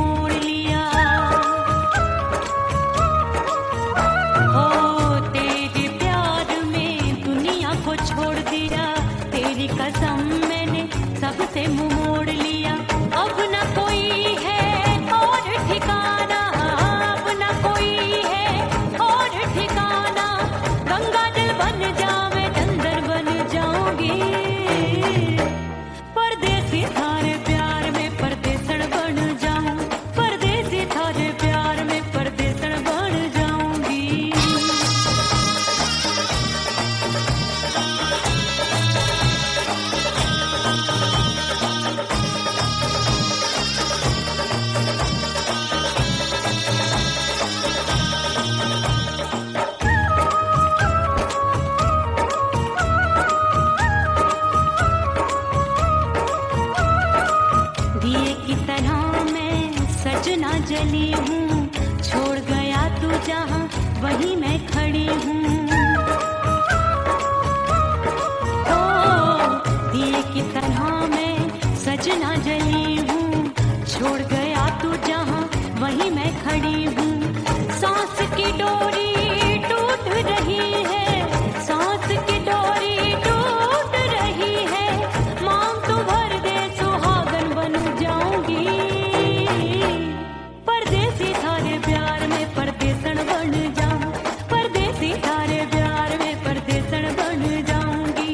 मोड़ लिया। ओ तेरे प्यार में दुनिया को छोड़ दिया, तेरी कसम मैंने सबसे मुंह मोड़ लिया। अब न कोई है और ठिकाना, अब न कोई है और ठिकाना। गंगा जल बन जावे चंदन बन जाऊंगी, परदेसी थारे प्यार में परदेसण बन जाऊं, परदेसी थारे प्यार में परदेसण बन जाऊंगी। दिए की तरह मैं सजना जली हूँ, छोड़ गया तू जहाँ वहीं मैं खड़ी हूँ। ओ दिए की तरह मैं सजना जली हूँ, छोड़ गया तू जहाँ वहीं मैं खड़ी हूँ। सांस की डोरी टूट रही है, सांस की डोरी टूट रही है। मांग तू भर दे सुहागन बन जाऊंगी, परदेसी थारे प्यार में परदेसण बन जाऊं, परदेसी थारे प्यार में परदेसण बन जाऊंगी।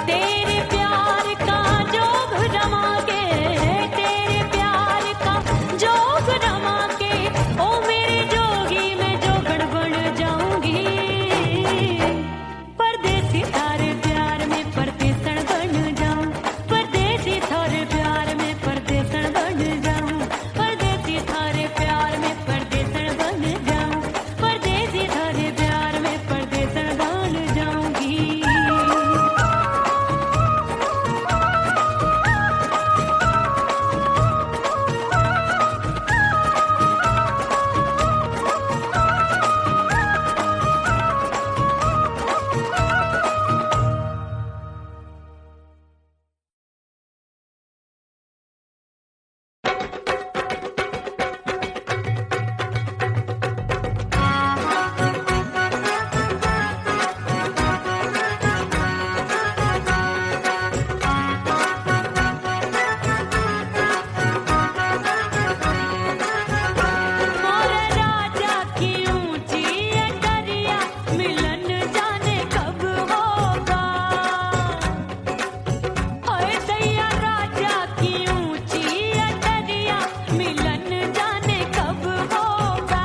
तेरे प्यार का जोग रमा के, तेरे प्यार का जोग रमा के, ओ मेरे जोगी मैं जोगण बन जाऊंगी, परदेसी थारे प्यार में परदेसण बन जाऊं, परदेसी थारे प्यार में परदेसण बन जाऊं, परदेसी थारे प्यार में परदेसण बन जाऊं, परदेसी थारे प्यार में परदेसण बन जाऊंगी। मोर राजा की ऊंची अटरिया, मिलन जाने कब होगा। ओए दैया राजा की ऊंची अटरिया, मिलन जाने कब होगा।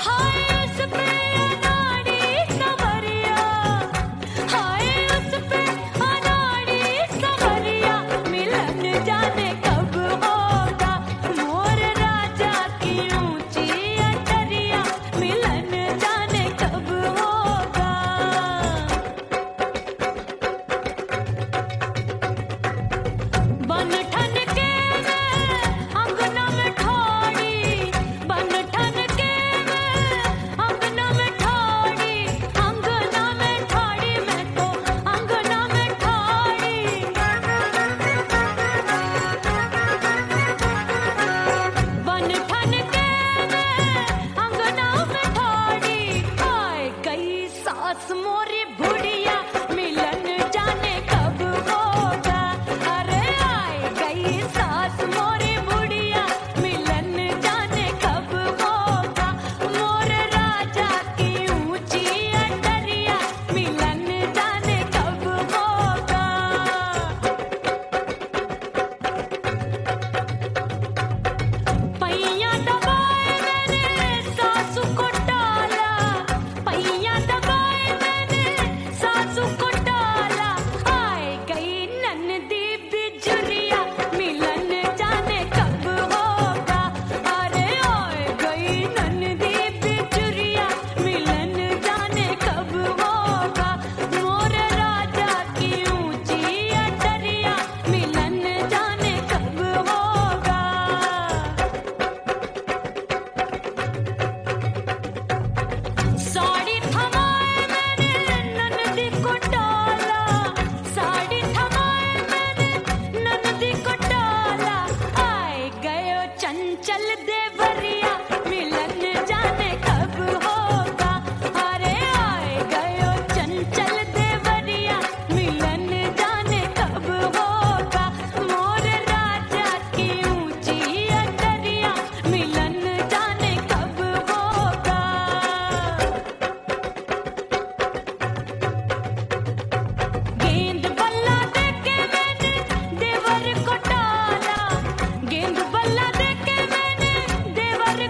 हाय उस पे अनाड़ी सवरिया, हाय उस पे अनाड़ी सवरिया, मिलन जाने कब होगा। मोर राजा की ऊंची अटरिया, मिलन जाने कब होगा। बन ठन के मैं अंगना में ठाड़ी, बन ठन के मैं अंगना में ठाड़ी, अंगना में ठाड़ी मैं तो अंगना में ठाड़ी। बन ठन के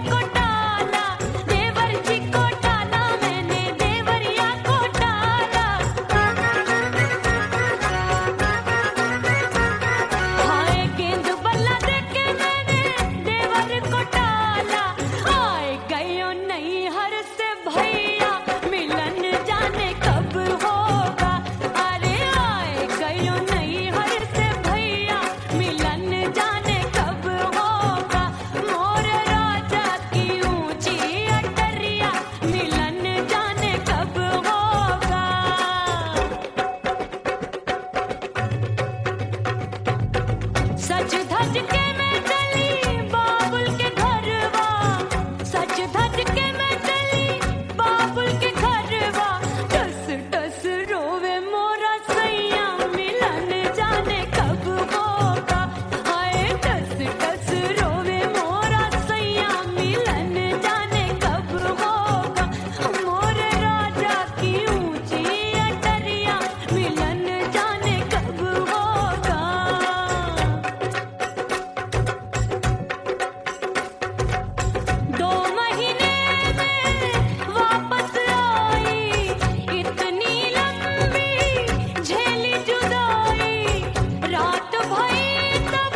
को टाला, देवर जी को टाला, मैंने देवरिया को टाला। हाय गेंद बल्ला देके मैंने देवर को टाला। आए गयो नहीं हर से भैया, मिलन जाने कब होगा। अरे आए गयो नहीं हर से भैया, मिलन जाने कब होगा। मोर राजा की ऊंची अटरिया, मिलन जाने कब होगा। सच धज के मैं चली बाबुल के घरवा, सच धज के मैं चली बाबुल के घरवा। टस टस रोवे मोरा सैया, मिलन जाने कब होगा। हाय टस टस रोवे मोरा सैया, मिलन जाने कब होगा। मोर राजा की ऊंची अटरिया, मिलन जाने कब होगा। 2 महीने में वापस आई, इतनी लंबी झेली जुदाई। रात भई तब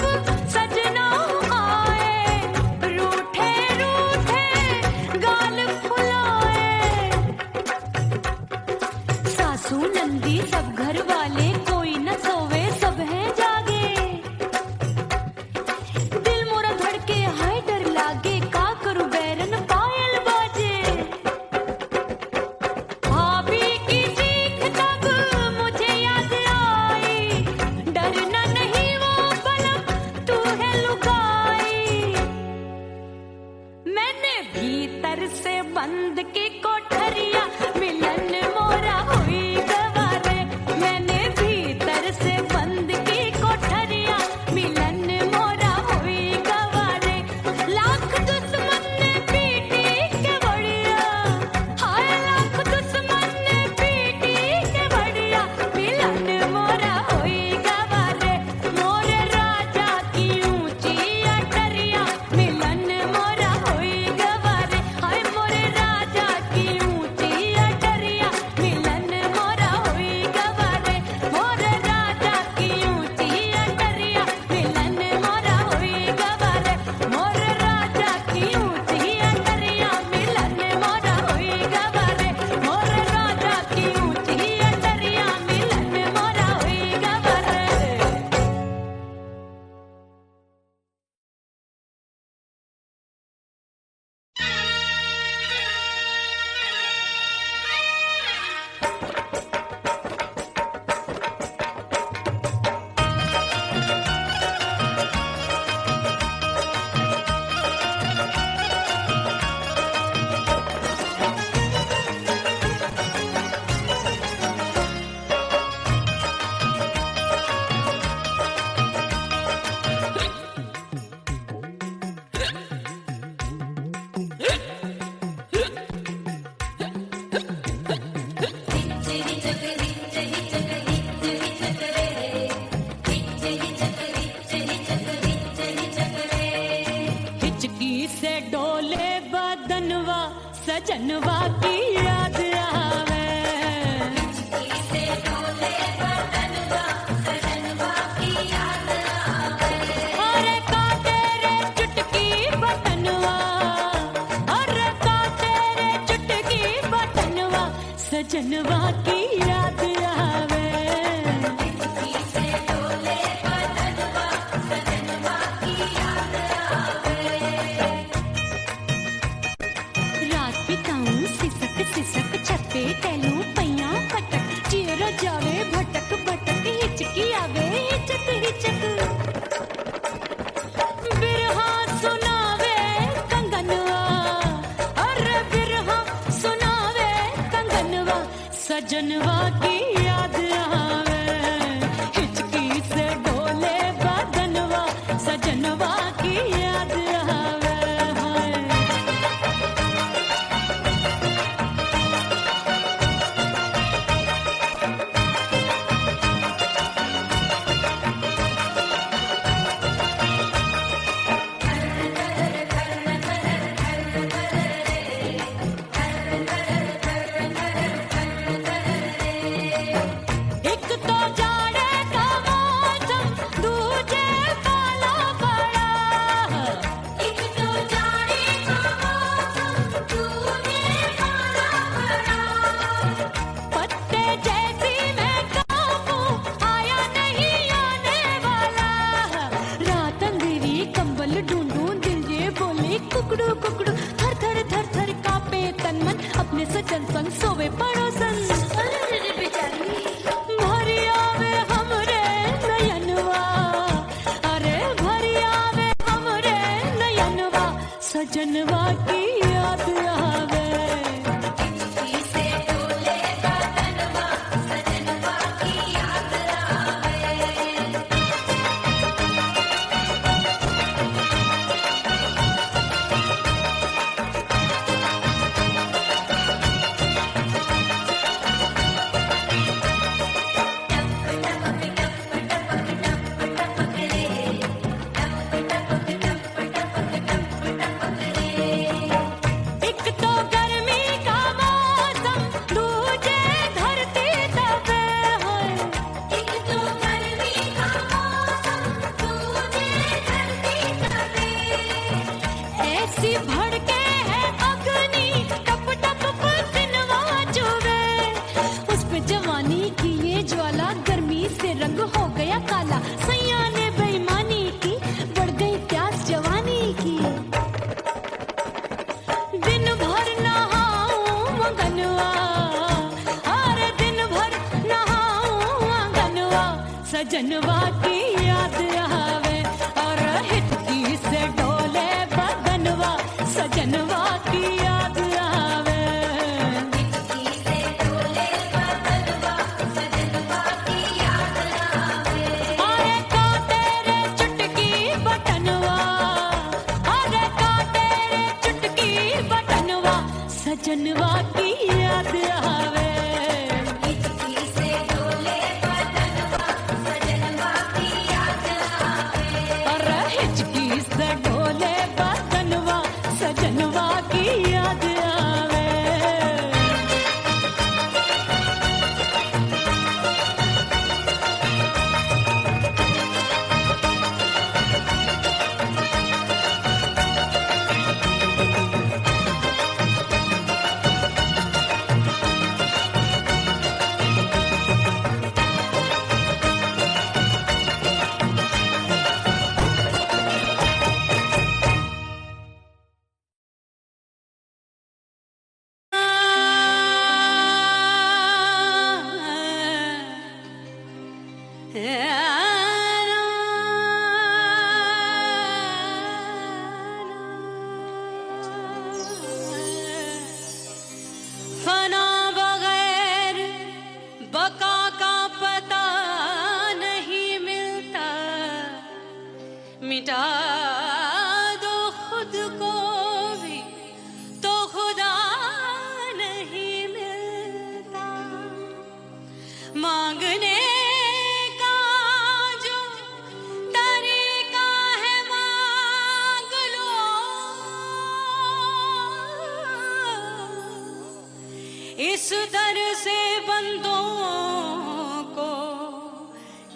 सजना आए, रूठे रूठे गाल फुलाए। सासू नंदी सब घर वाले, कोई न सोवे सब हैं जागे। दिल मोरा धड़के हाय डर लागे, का करूं बैरन पायल बाजे। भाभी की सीख तब मुझे याद आई, डरना नहीं वो बलम तू है लुगाई। मैंने भीतर से बंद की कोठरिया, मिलन मोरा हुई गवारे। मैंने भीतर से बंद की कोठरिया, मिलन मोरा हुई गवारे। लाख दुश्मन ने पीटी के बढ़िया, हाय लाख दुश्मन ने पीटी के बढ़िया। मिलन मोरा हुई गवारे, मोर राजा की ऊंची अटरिया, मिलन मोरा हुई गवारे। हाय मोर राजा की ऊंची अटरिया, मिलन मोरा हुई गवारे। मोर राजा की ऊंची अटरिया, मिलन मोरा हुई गवारे। मोर राजा की ऊंची अटरिया, मिलन मोरा हुई गवारे। मोर राजा की ऊंची अटरिया, मिलन मोरा हुई गवारे। हिचकी से डोले बदनवा, सजनवा की याद आवे। अरे का तेरे चुटकी बटनवा, अरे का तेरे चुटकी बटनवा, सजनवा की याद आवे। रात बिताऊं सिसक सिसक कुकड़ू थर थर थर थर कापे तन मन अपने सजन संग सोवे पड़ोसन। भरी आवे हमरे नयनवा, अरे भरी आवे हमरे नयनवा, सजनवा की याद आवे। सजनवा की याद आवे और हिचकी से डोले बदनवा, सजनवा की याद आवे। हिचकी से डोले बदनवा, सजनवा की याद आवे। अरे का तेरे चुटकी बटनवा, अरे का तेरे चुटकी बटनवा, सजनवा की याद आवे। डोले बदनवा, सजनवा की याद आवे। फना बगैर बका का पता नहीं मिलता, मिटा दो खुद को भी तो खुदा नहीं मिलता। मांगने का जो तरीका है मांग लो, इस दर से बंदों को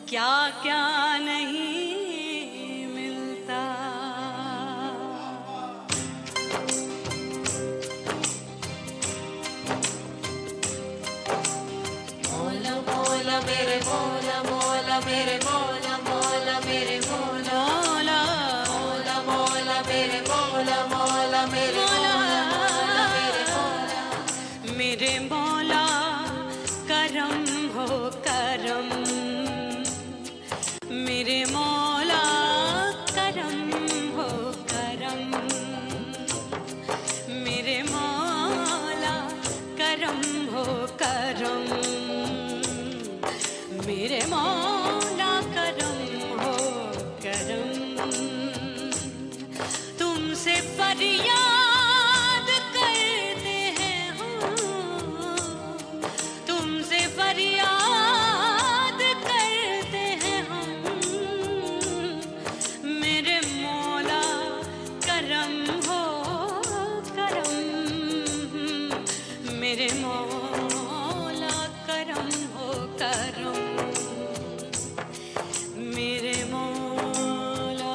क्या क्या नहीं मिलता। मौला मौला मेरे मौला, मौला मेरे मौला, मौला मेरे मौला, मौला मौला मेरे मौला, मौला मेरे मौला, मेरे मौला करम हो करम, मेरे मौला करम हो करम, मेरे मौला करम हो करम, मेरे मौला करम हो करम। तुमसे फरियाद करते हैं हम, तुमसे फरियाद करते हैं हम, मेरे मौला करम हो करम, मेरे मौला करम हो करम, मेरे मौला।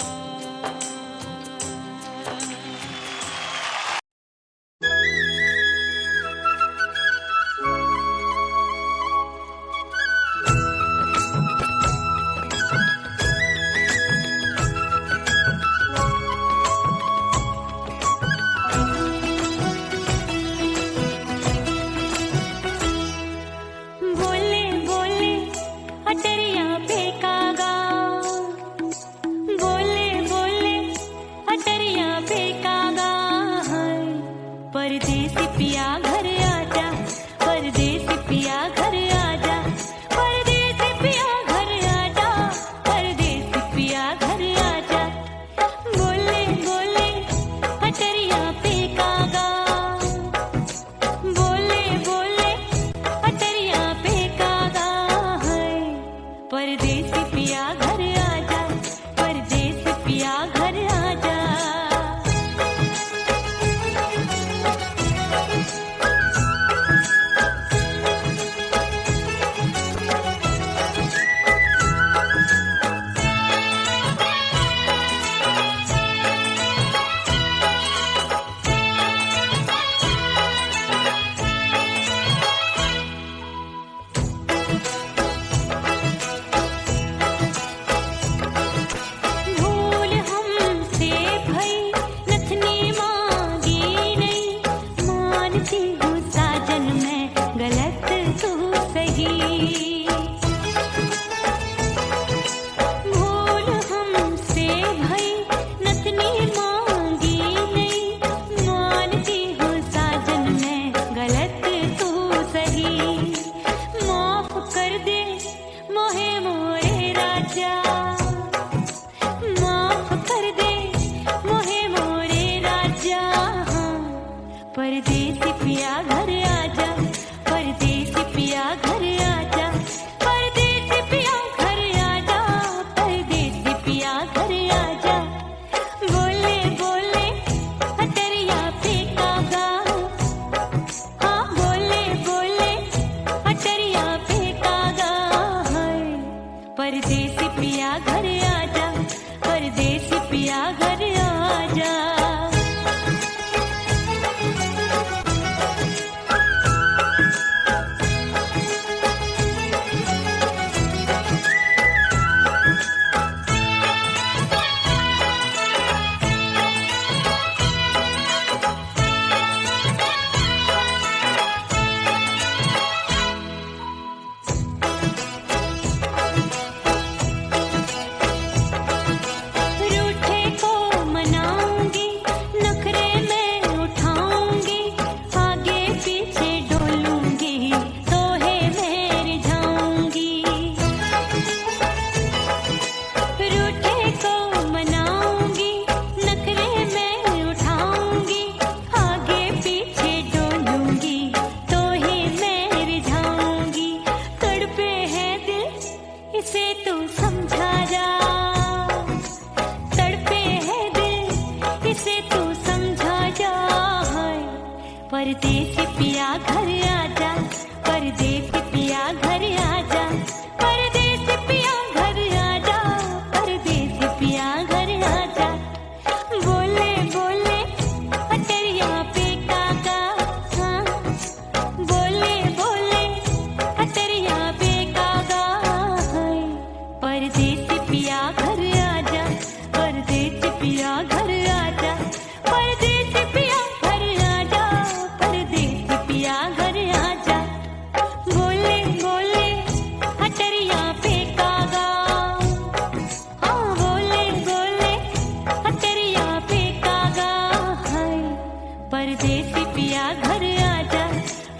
परदेसी पिया घर आजा, परदेसी पिया घर आजा, परदेसी पिया घर आजा, परदेसी पिया घर आजा। बोले बोले अटरिया पे कागा, हाँ बोले बोले अटरिया पे कागा है। परदेसी पिया घर आजा, परदेसी पिया घर आजा। रूठे को मनाऊंगी, नखरे में उठाऊंगी, आगे पीछे डोलूंगी, तोहे में रिझाऊंगी। रूठे को मनाऊंगी, नखरे में उठाऊंगी, आगे पीछे डोलूंगी, तोहे में रिझाऊंगी। तड़पे है दिल इसे तू समझा जा, तड़पे है दिल इसे तू समझा जा है। परदेसी पिया घर आजा, परदेसी पिया घर आजा, परदेसी पिया घर आजा, परदेसी पिया घर आजा। बोले बोले अटरिया पे कागा, हाँ बोले बोले अटरिया पे कागा है। परदेसी पिया घर आजा, परदेसी पिया घर आजा, परदेसी पिया घर आजा, परदेसी पिया घर आजा। बोले बोले अटरिया पे कागा, हाँ बोले बोले अटरिया पे कागा है। परदेसी पिया घर आजा,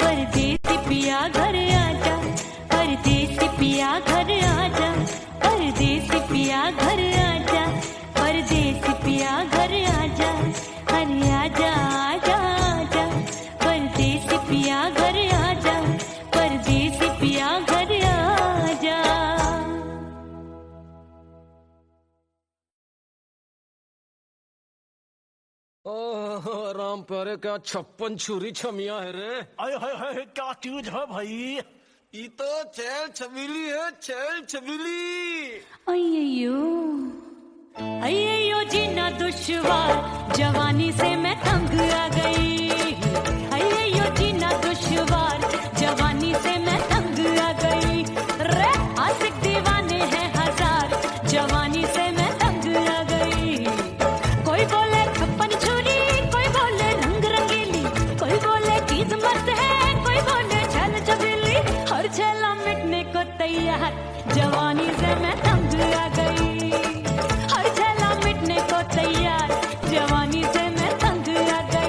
परदेसी पिया घर आजा, परदेसी पिया घर आजा, परदेसी पिया घर आजा, परदेसी पिया घर आजा। अरे आजा आजा आजा, परदेसी पिया घर आजा, परदेसी पिया घर आजा। ओह राम प्यारे, क्या 56 छुरी छमिया है रे। आय हाय हाय, क्या चीज है भाई? ये तो चैल छबीली है, चैल छबीली। अय्यो अय्यो जीना दुश्वार, जवानी से मैं तंग आ गई। अय्यो जीना दुश्वार, जवानी से मैं तंग आ गई। रे आशिक दीवाने हैं हजार, जवानी से मैं तंग आ गई। कोई बोले 56 छुरी, कोई बोले रंग रंगीली, कोई बोले चीज मस्त है, कोई बोले छल छबीली। हर छेला मिटने को तैयार, जवानी से मैं तंग आ गई। हर छेला मिटने को तैयार, जवानी से मैं तंग आ गई।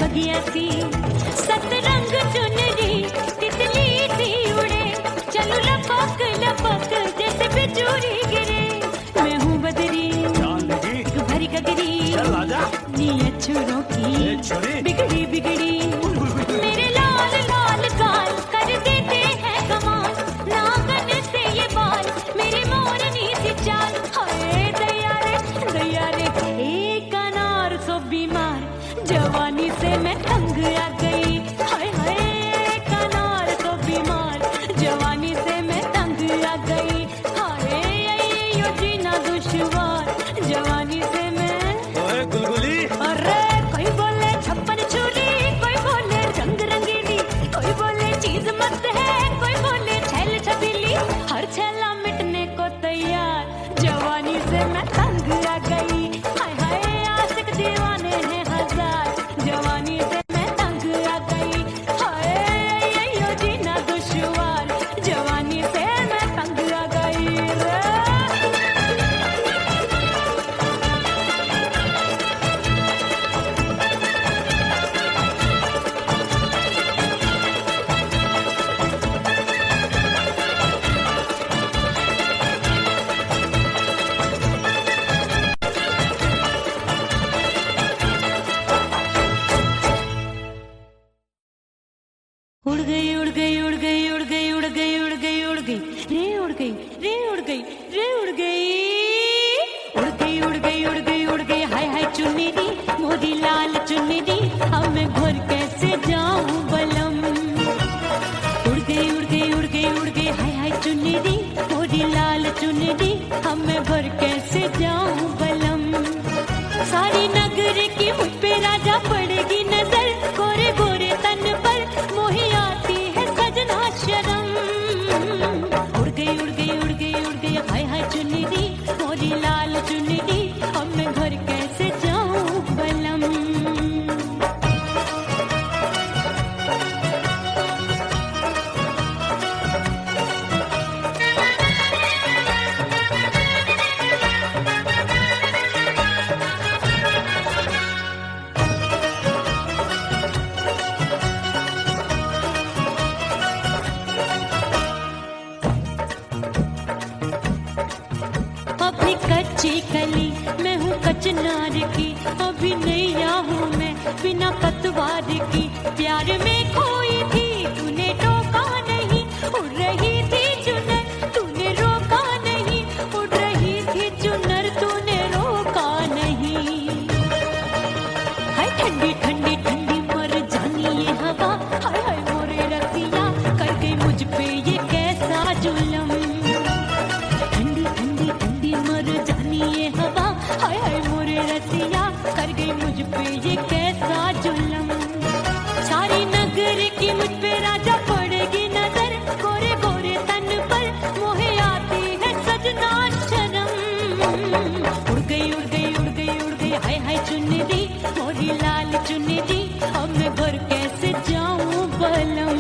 बगिया सी सतरंग चुनरी तितली सी उड़े चलो लपक लपक जैसे बिजूरी गिरे मैं हूँ बदरी भरी गगरी नीयत छोरों की बिगड़ी बिगड़ी मेरे लाल लाल गाल कर देते हैं कमाल नागन से ये बाल मेरी मोरनी सी चाल हाय दैया रे एक अनार सो बीमार जवानी से मैं तंग आ गई हाय हाय एक अनार सो बीमार जवानी से मैं तंग आ गई हाय यो जीना दुश्वार जवानी से मैं गुलगुली अरे कोई बोले छप्पन छुरी कोई बोले रंग रंगीली कोई बोले चीज मस्त है कोई बोले छैल छबीली हर छैला मिटने को तैयार जवानी से मैं तंग आ गई हाय हाय आशिक दीवाने हैं हजार जवानी से मैं तंग आ गई हाय यो जीना दुश्वार जवानी से मैं तंग आ गई रे उड़ गई उड़ गई उड़ गई उड़ गई उड़ गई उड़ गई उड़ गई रे उड़ गई रे उड़ गई रे उड़ गई उड़ गई उड़ गई उड़ गई उड़ गई हाय हाय चुन्नी दी मोरी लाल चुन्नी दी अब मैं घर कैसे जाऊं बलम उड़ गई उड़ गई उड़ गई उड़ गई हाय हाय चुन्नी दी मोरी लाल चुन्नी दी अब मैं घर कैसे जाऊं बलम सारी नगर की मुझ पे राजा पड़ेगी नजर गोरे गोरे तन पर मोही आती है सजना शर्म उड़ गई उड़ गई उड़ गई उड़ गई हाय हाय चुन्नी दी मोरी लाल चुन्नी दी अब मैं घर कैसे जाऊं बलम अभी कच्ची कली मैं हूँ कचनार की अभी नैया हूँ मैं बिना पतवार की प्यार में खोई थी तूने टोका नहीं उड़ रही थी चुनर तूने रोका नहीं उड़ रही थी चुनर तूने रोका नहीं हाय ठंडी ठंडी ठंडी मर जानी ये हवा हाय हाय मोरे रसिया कर गई मुझ पे ये कैसा जुल्म ठंडी ठंडी ठंडी मर जानी ये हवा हाय हाय मोरे रसिया कर गई मुझ पे ये कैसा जुल्म सारी नगर की मुझ पे राजा पड़ेगी नजर गोरे गोरे तन पर मोहे आती है सजना शर्म उड़ गई उड़ गई उड़ गई उड़ गई हाय हाय चुन्नी दी मोरी लाल चुन्नी दी अब मैं घर कैसे जाऊं बलम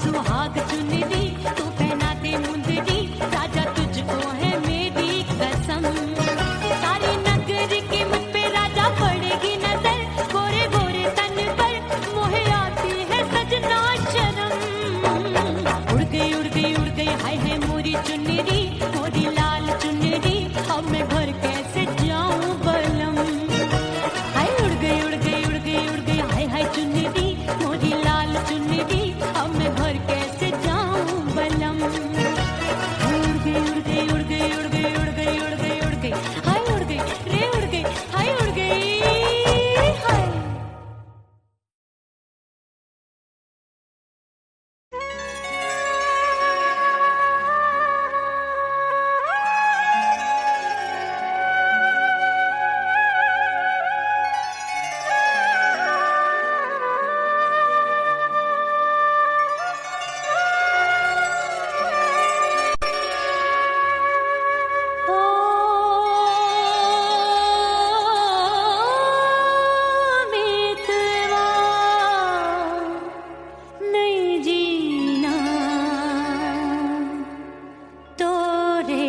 सुहाग चुन दी उड़ गई उड़ गई उड़ गई हाय हाय मोरी चुनरी, मोरी लाल चुनरी, अब मैं घर कैसे जाऊं बलम। हाय उड़ गई उड़ गई उड़ गई उड़ गई हाय हाय चुनरी, मोरी लाल चुनरी, अब मैं घर कैसे जाऊं बलम। उड़ गई उड़ गई उड़ गई उड़ गई उड़ गई उड़ गई उड़ गई हाय उड़ गई रे उड़ गई हाय उड़ गई हाय। जीना तोरे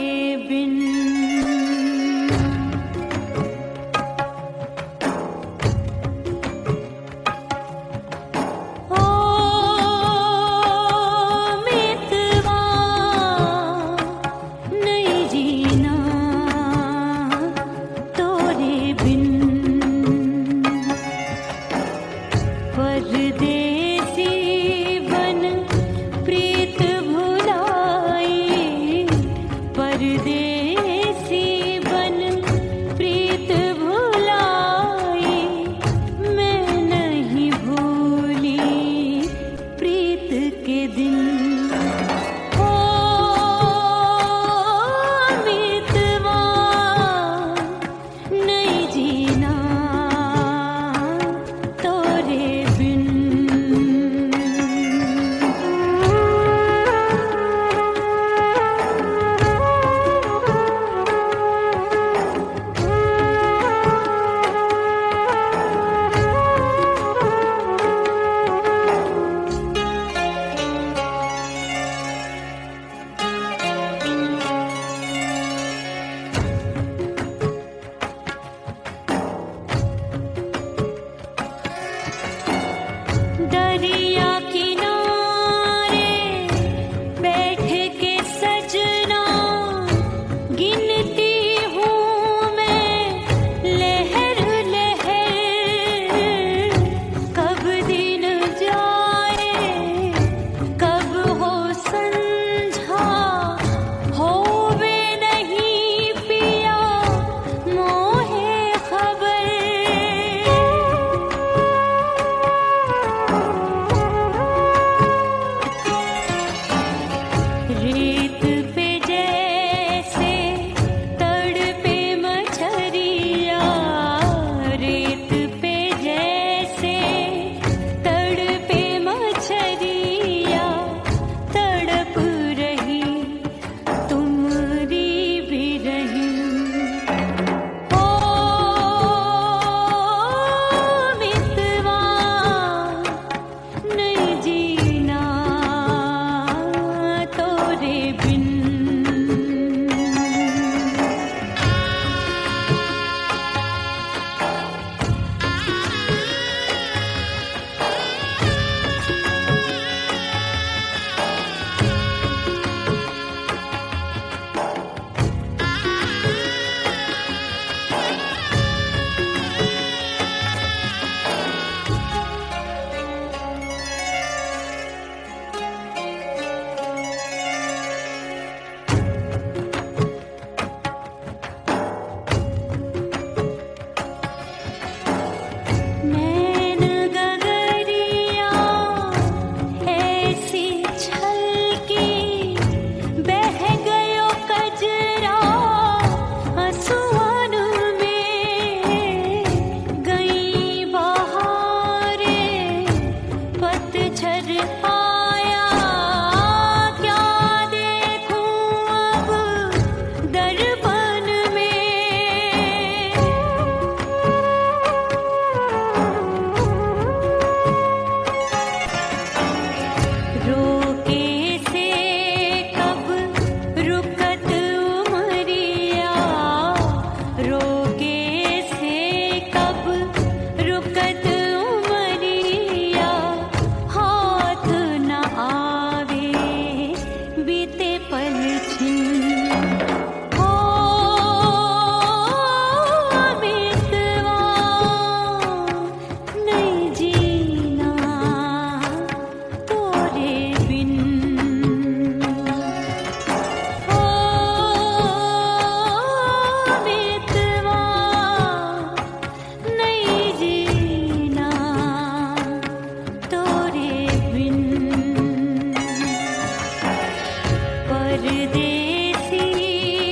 परदेसी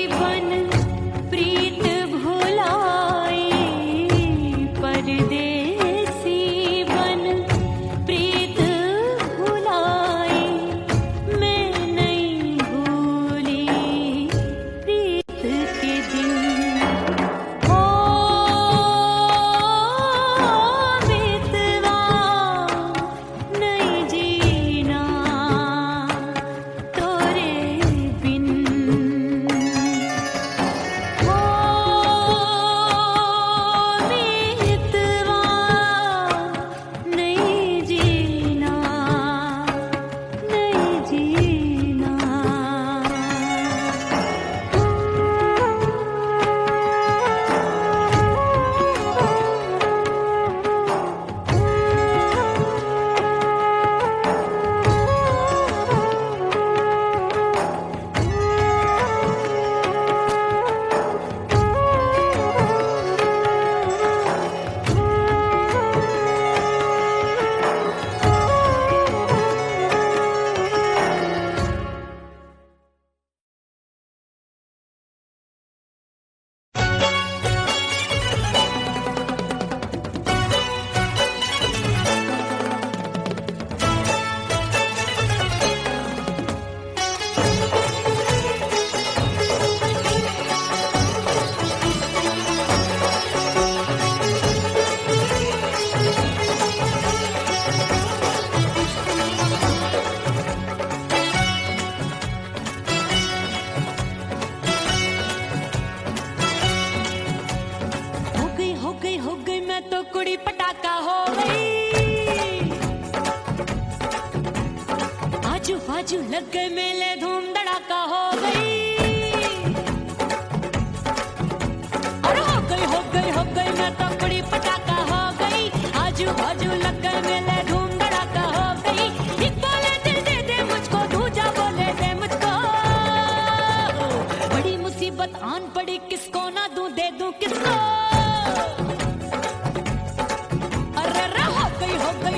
बन प्रीत भुलाए, परदेसी बन प्रीत भुलाए, मैं नहीं भूली प्रीत के दिन। ओ मितवा नहीं जीना तोरे बिन, ओ मितवा नहीं जीना, नहीं जीना। हो गई मैं तो कुड़ी पटाखा हो गई, आजू बाजू लग गए मेले धूम धड़ाका हो गई। अरे हो गई मैं तो कुड़ी पटाखा हो गई, आजू बाजू लग गए मेले धूम धड़ाका हो गई। एक बोले दिल दे दे मुझको, दूजा बोले दे मुझको, बड़ी मुसीबत आन पड़ी किसको ना दूं दे दूं किसको।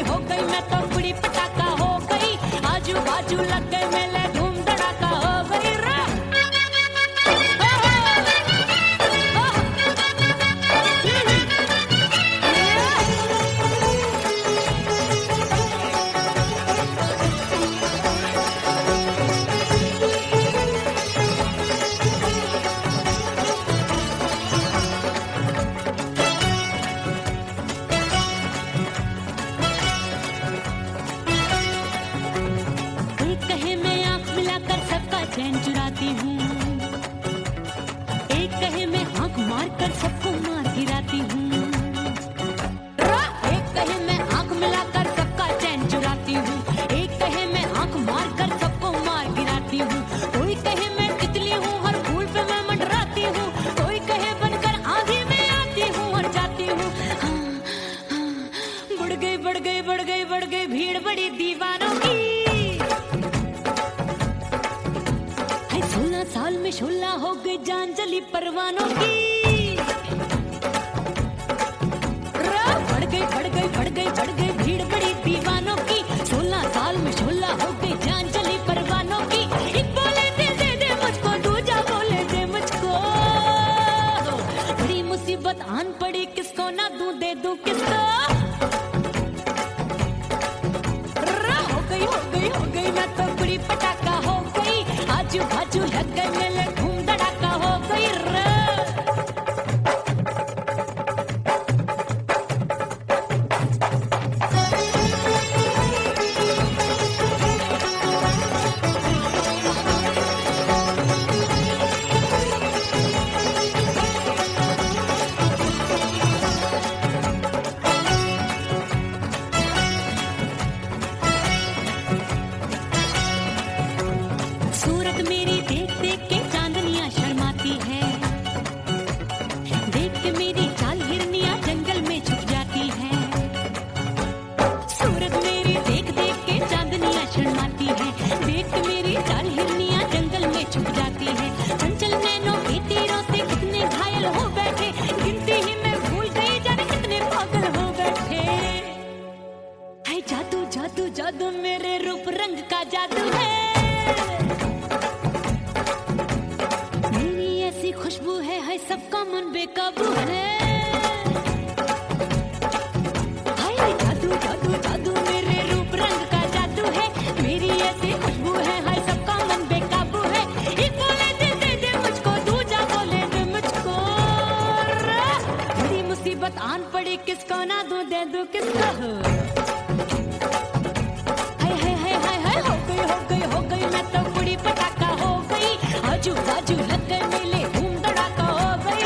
हो गई मैं तो कुड़ी पटाखा हो गई, आजू बाजू लग गए मेले धूम धड़ाका हो गई। चैन चुराती हूँ, एक कहे मैं आंख मार कर सबको मार गिराती हूँ, एक कहे मैं आंख मिलाकर सबका चैन चुराती हूँ, एक कहे मैं आंख मार कर सबको मार गिराती हूँ। कोई कहे मैं तितली हूँ हर फूल पे मैं मंडराती हूँ, कोई कहे बनकर आंधी में आती हूँ और जाती हूँ। बढ़ गई भीड़ बड़ी दीवानों की, 16 साल में शोला हो गई जान जली परवानों की। बढ़ गई भीड़ बड़ी दीवानों की, 16 साल में शोला हो गई जान जली परवानों की। एक बोले दिल दे दे मुझको, दूजा बोले दे मुझको, बड़ी मुसीबत आन पड़ी किसको ना दूं दे दूं किसको। हो गई मैं तो कुड़ी पटाखा हो गई, आजू बाजू लग गए मेले धूम धड़ाका हो गई। सूरत मेरी देख देख के चांदनियां शर्माती है, देख के मेरी चाल हिरनियां जंगल में छुप जाती है। सूरत मेरी देख देख के चांदनियां शर्माती है, देख के मेरी चाल हिरनियां जंगल में छुप जाती है। चंचल नैनों के तीरों से कितने घायल हो बैठे, गिनती ही मैं भूल गई जाने कितने पागल हो बैठे। है जादू जादू जादू मेरे रूप रंग का जादू है, बेकाबू है। हाय जादू जादू जादू मेरे रूप रंग का जादू है, मेरी ऐसी खुशबू है, हाय सबका मन बेकाबू है। एक बोले दे दे मुझको, दूजा बोले दे मुझको। बड़ी मुसीबत आन पड़ी, किसको ना दूं दे दूं किसको। हाय हाय हाय हाय हाय हो गई हो गई हो गई, मैं तो बुढ़ी पटाखा हो गई। आजू बाजू लग गए मेले, धूम धड़ाका हो गई।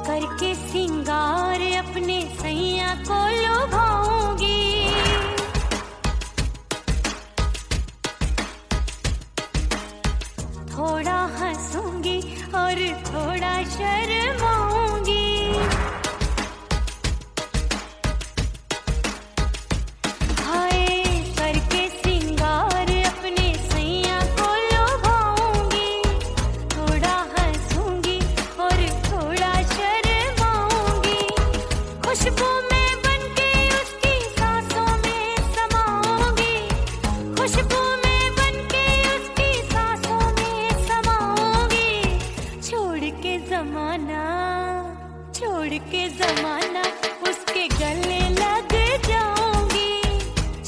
करके सिंगार अपने सैया को लुभाऊंगी, थोड़ा हंसूंगी और थोड़ा शर्माऊंगी। हाय करके सिंगार अपने सैया को लुभाऊंगी, थोड़ा हंसूंगी और थोड़ा शर्माऊंगी। खुशबू में बनके उसकी सांसों में समाऊंगी, खुशबू में बनके उसकी सांसों में समाऊंगी। छोड़ के जमाना उसके गले लग जाऊंगी,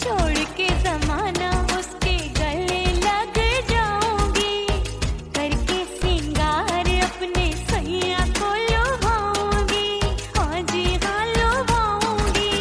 छोड़ के जमाना उसके गले लग जाऊंगी। करके सिंगार अपने सैया को लुभाऊंगी, हाँ जी हाँ लुभाऊंगी।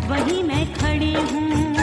वहीं मैं खड़ी हूँ।